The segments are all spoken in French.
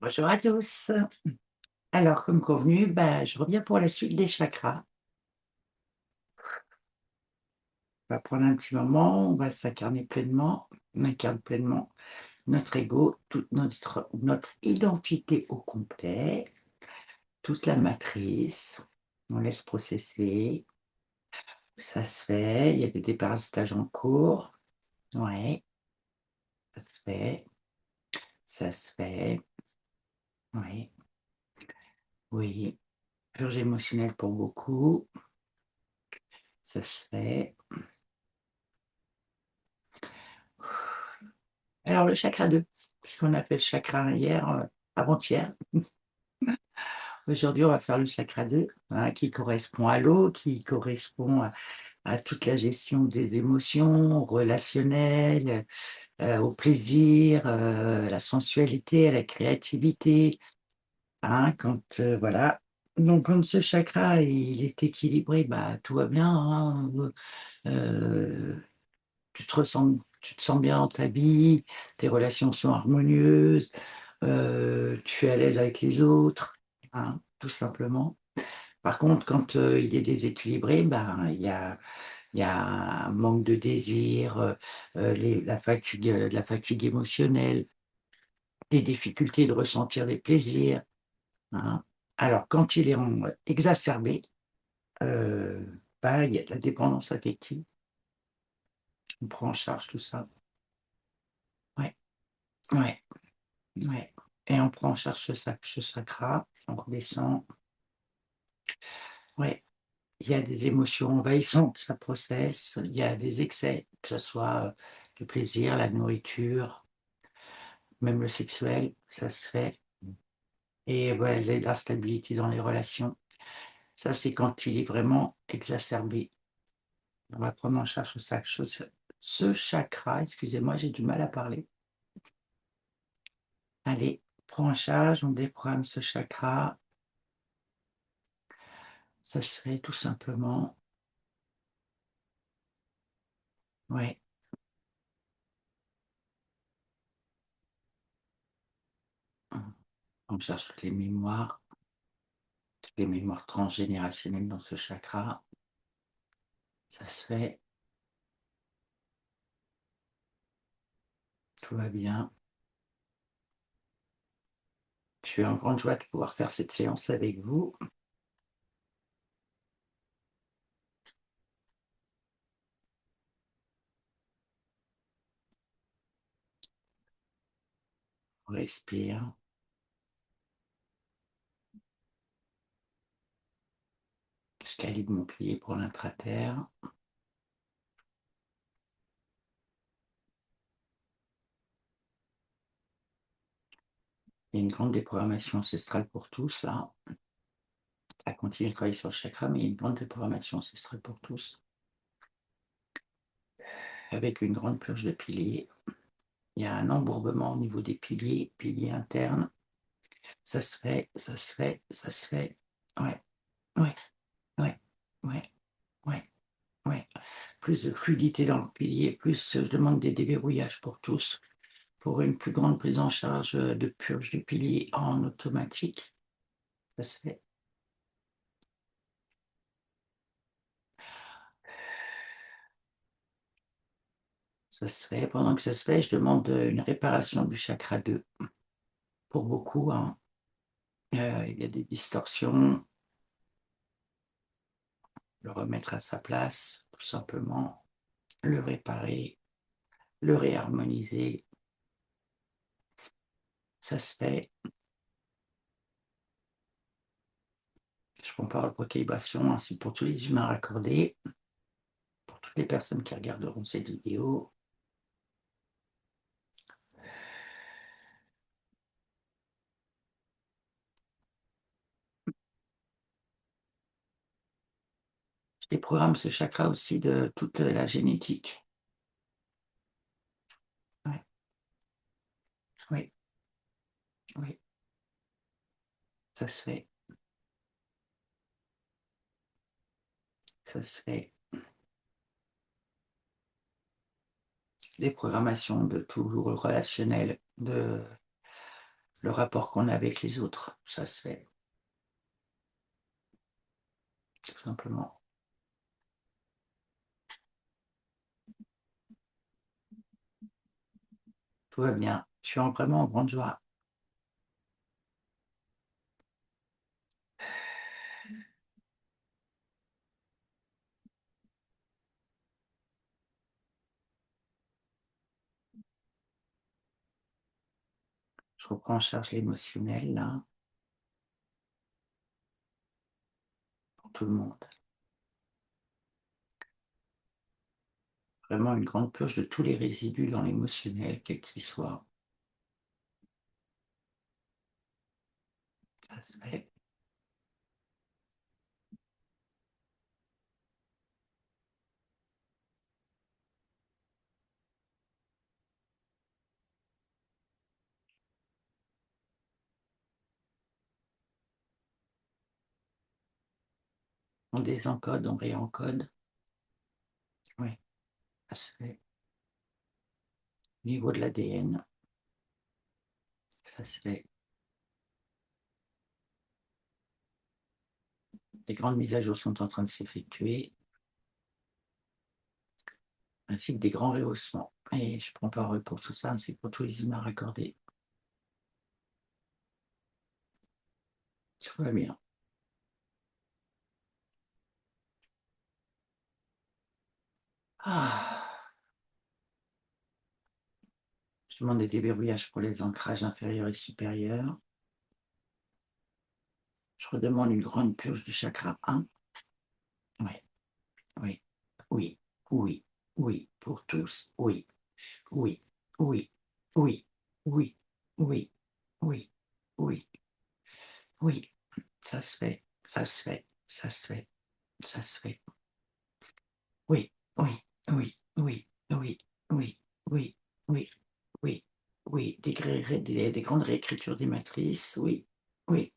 Bonjour à tous. Alors, comme convenu, je reviens pour la suite des chakras. On va prendre un petit moment, on va s'incarner pleinement. On incarne pleinement notre ego, toute notre identité au complet, toute la matrice. On laisse processer. Ça se fait. Il y a des déparasitages en cours. Ouais, ça se fait. Ça se fait. Oui, oui. Purge émotionnelle pour beaucoup. Ça se fait. Alors le chakra 2, puisqu'on a fait le chakra hier, avant-hier. Aujourd'hui, on va faire le chakra 2, hein, qui correspond à l'eau, qui correspond à toute la gestion des émotions relationnelles, au plaisir, la sensualité, à la créativité, hein, voilà. Donc quand ce chakra, il est équilibré, tout va bien, hein, tu te sens bien dans ta vie, tes relations sont harmonieuses, tu es à l'aise avec les autres, hein, tout simplement. Par contre, quand, il est déséquilibré, il y a un manque de désir, la fatigue émotionnelle, des difficultés de ressentir les plaisirs, hein. Alors quand il est exacerbé, il y a de la dépendance affective. On prend en charge tout ça. Ouais, ouais. Ouais, et on prend en charge ce chakra, on redescend. Ouais, il y a des émotions envahissantes, ça processe, il y a des excès, que ce soit, le plaisir, la nourriture, même le sexuel, ça se fait, et ouais, l'instabilité dans les relations. Ça, c'est quand il est vraiment exacerbé. On va prendre en charge ce chakra, excusez-moi, j'ai du mal à parler. Allez, prends en charge, on déprogramme ce chakra, ça se fait tout simplement. Ouais. On cherche toutes les mémoires transgénérationnelles dans ce chakra. Ça se fait, tout va bien. Je suis en grande joie de pouvoir faire cette séance avec vous. On respire. Je calibre mon plié pour l'intra-terre. Il y a une grande déprogrammation ancestrale pour tous, là. Ça continue de travailler sur le chakra, mais il y a une grande déprogrammation ancestrale pour tous. Avec une grande purge de piliers. Il y a un embourbement au niveau des piliers internes. Ça se fait, ça se fait, ça se fait. Ouais, ouais, ouais, ouais, ouais. Ouais, plus de fluidité dans le pilier, plus, je demande des déverrouillages pour tous, pour une plus grande prise en charge, de purge du pilier en automatique. Ça se fait. Ça se fait. Pendant que ça se fait, je demande, une réparation du chakra 2 pour beaucoup, hein. Il y a des distorsions, le remettre à sa place, tout simplement, le réparer, le réharmoniser. Ça se fait. Je prends parole pour calibration ainsi pour tous les humains raccordés, pour toutes les personnes qui regarderont cette vidéo. Je déprogramme ce chakra aussi de toute la génétique. Ouais, oui, oui, ça se fait, ça se fait. Déprogrammation de tout le relationnel, le rapport qu'on a avec les autres, ça se fait, tout simplement. Tout va bien, je suis vraiment en grande joie. Je reprends en charge l'émotionnel là, pour tout le monde. Vraiment une grande purge de tous les résidus dans l'émotionnel, quels qu'ils soient. Ça se fait. On désencode, on réencode. Oui, ça se fait. Au niveau de l'ADN, ça se fait. Les grandes mises à jour sont en train de s'effectuer, ainsi que des grands rehaussements. Et je prends parole pour tout ça, ainsi que pour tous les humains raccordés. Tout va bien. Ah, je demande des déverrouillages pour les ancrages inférieurs et supérieurs. Je redemande une grande purge du chakra 1. Oui, oui, oui, oui, oui, pour tous, oui, oui, oui, oui, oui, oui, oui, oui, oui. Ça se fait, ça se fait, ça se fait, ça se fait. Oui, oui, oui, oui, oui, oui, oui, oui, oui, oui, des grandes réécritures des matrices, oui, oui,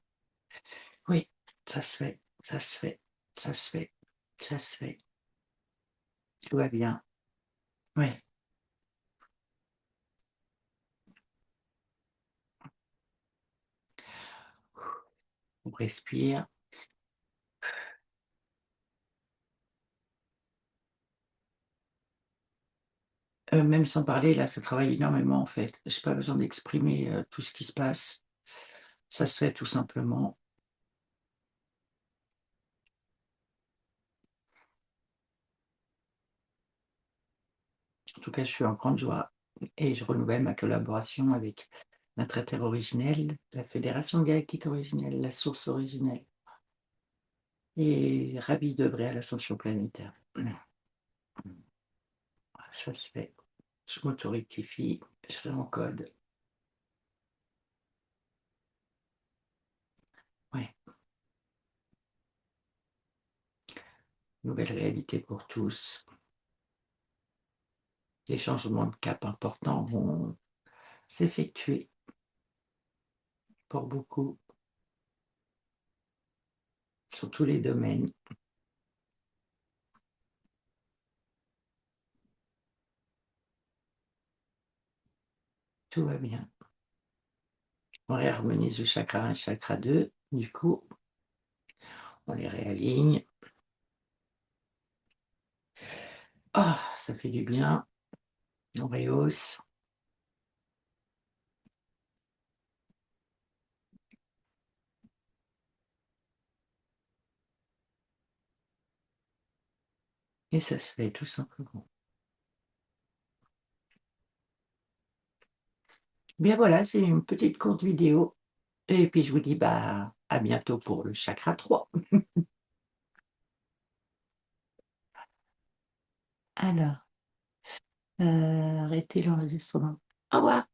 oui, ça se fait, ça se fait, ça se fait, ça se fait, tout va bien. Oui, on respire. Même sans parler, là, ça travaille énormément, en fait. J'ai pas besoin d'exprimer, tout ce qui se passe. Ça se fait tout simplement. En tout cas, je suis en grande joie et je renouvelle ma collaboration avec notre Terre originelle, la Fédération galactique originelle, la source originelle et ravie d'œuvrer à l'ascension planétaire. Ça se fait. Je m'auto-rectifie, je réencode. Ouais, nouvelle réalité pour tous. Des changements de cap importants vont s'effectuer pour beaucoup, sur tous les domaines. Tout va bien. On réharmonise le chakra 1 et chakra 2. Du coup, on les réaligne. Ah, ça fait du bien. On rehausse. Et ça se fait tout simplement. Bien voilà, c'est une petite courte vidéo. Et puis je vous dis bah à bientôt pour le chakra 3. Alors, arrêtez l'enregistrement. Au revoir.